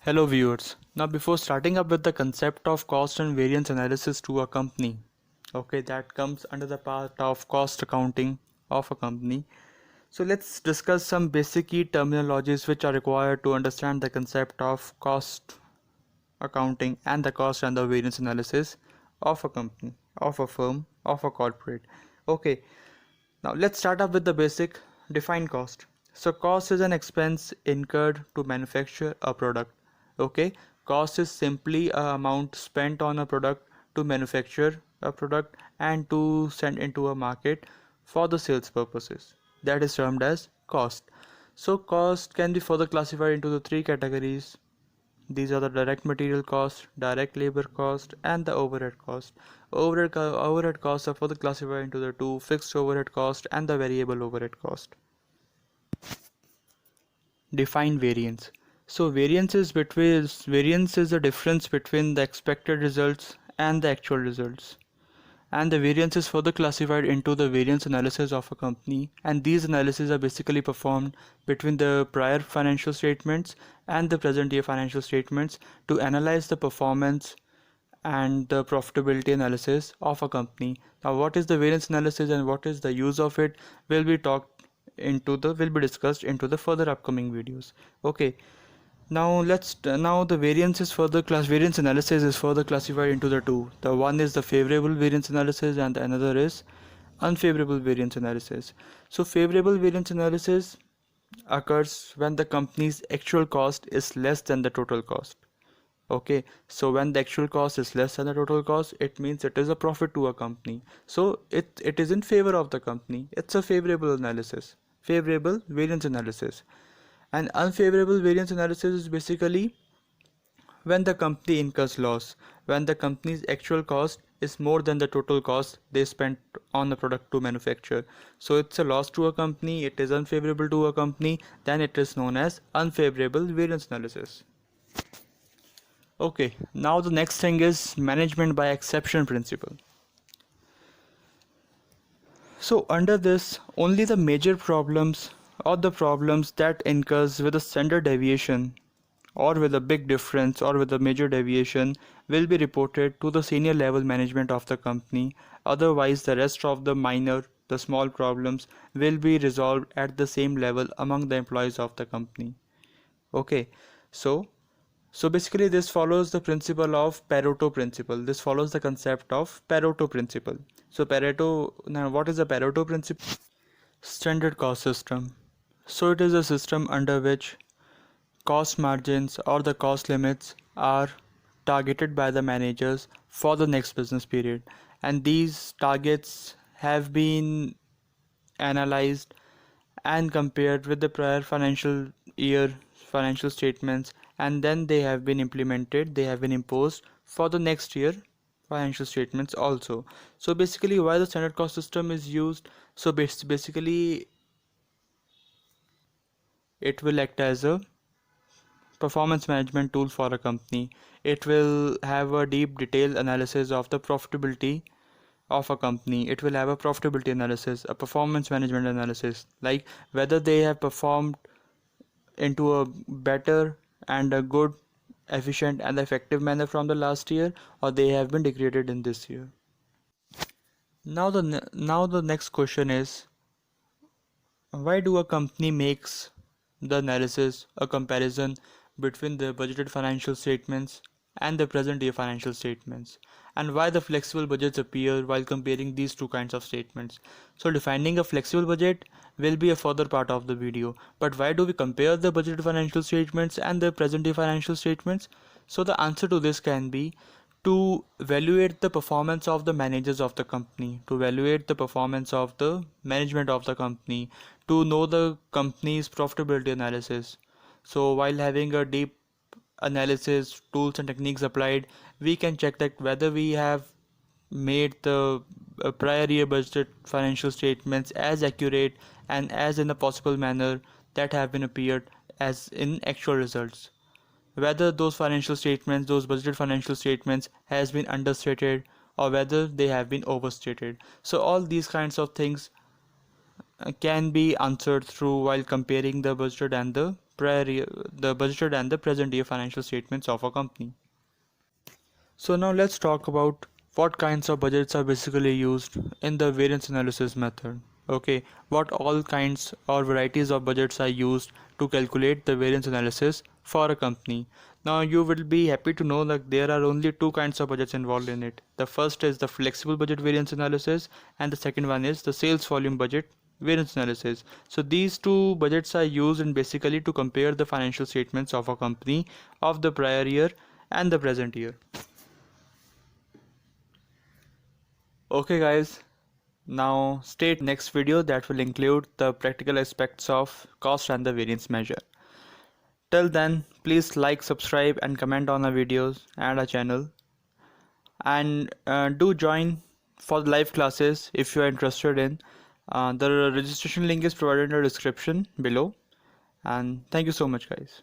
Hello viewers. Now before starting up with the concept of cost and variance analysis to a company, okay, that comes under the part of cost accounting of a company. So let's discuss some basic key terminologies which are required to understand the concept of cost accounting and the cost and the variance analysis of a company, of a firm, of a corporate. Okay, now let's start up with the basic define cost. So cost is an expense incurred to manufacture a product. Okay, cost is simply a amount spent on a product to manufacture a product and to send into a market for the sales purposes. That is termed as cost. So cost can be further classified into the three categories. These are the direct material cost, direct labor cost, and the overhead cost. Overhead costs are further classified into the two fixed overhead cost and the variable overhead cost. Define variance. So variance is the difference between the expected results and the actual results. And the variance is further classified into the variance analysis of a company, and these analyses are basically performed between the prior financial statements and the present year financial statements to analyze the performance and the profitability analysis of a company. Now what is the variance analysis and what is the use of it will be discussed into the further upcoming videos. Okay, now the variance analysis is further classified into the two. The one is the favorable variance analysis and the another is unfavorable variance analysis. So favorable variance analysis occurs when the company's actual cost is less than the total cost. Okay, so when the actual cost is less than the total cost, it means it is a profit to a company. So it is in favor of the company. It's a favorable analysis, favorable variance analysis. And unfavorable variance analysis is basically when the company incurs loss, when the company's actual cost is more than the total cost they spent on the product to manufacture. So it's a loss to a company, it is unfavorable to a company, then it is known as unfavorable variance analysis. Okay, now the next thing is management by exception principle. So under this, only the major problems or the problems that incurs with a standard deviation or with a big difference or with a major deviation will be reported to the senior level management of the company. Otherwise, the rest of the small problems will be resolved at the same level among the employees of the company. Okay, so basically this follows the principle of Pareto principle. This follows the concept of Pareto principle. So now what is the Pareto principle? Standard cost system. So it is a system under which cost margins or the cost limits are targeted by the managers for the next business period, and these targets have been analyzed and compared with the prior financial year financial statements, and then they have been imposed for the next year financial statements also. So basically why the standard cost system is used, so basically it will act as a performance management tool for a company. It will have a deep detailed analysis of the profitability of a company. It will have a profitability analysis, a performance management analysis, like whether they have performed into a better and a good, efficient and effective manner from the last year, or they have been degraded in this year. Now the next question is, why do a company makes the analysis, a comparison between the budgeted financial statements and the present year financial statements, and why the flexible budgets appear while comparing these two kinds of statements? So defining a flexible budget will be a further part of the video, but why do we compare the budgeted financial statements and the present year financial statements? So the answer to this can be to evaluate the performance of the managers of the company, to evaluate the performance of the management of the company, to know the company's profitability analysis. So while having a deep analysis, tools and techniques applied, we can check that whether we have made the prior year budget financial statements as accurate and as in a possible manner that have been appeared as in actual results, whether those budgeted financial statements has been understated or whether they have been overstated. So all these kinds of things can be answered through while comparing the budgeted and the prior year, the budgeted and the present year financial statements of a company. So now let's talk about what kinds of budgets are basically used in the variance analysis method. Okay, what all kinds or varieties of budgets are used to calculate the variance analysis for a company. Now you will be happy to know that there are only two kinds of budgets involved in it. The first is the flexible budget variance analysis, and the second one is the sales volume budget variance analysis. So these two budgets are used in basically to compare the financial statements of a company of the prior year and the present year. Okay guys, now stay tuned next video that will include the practical aspects of cost and the variance measure. Till then, please like, subscribe and comment on our videos and our channel, and do join for the live classes if you are interested in. The registration link is provided in the description below, and thank you so much guys.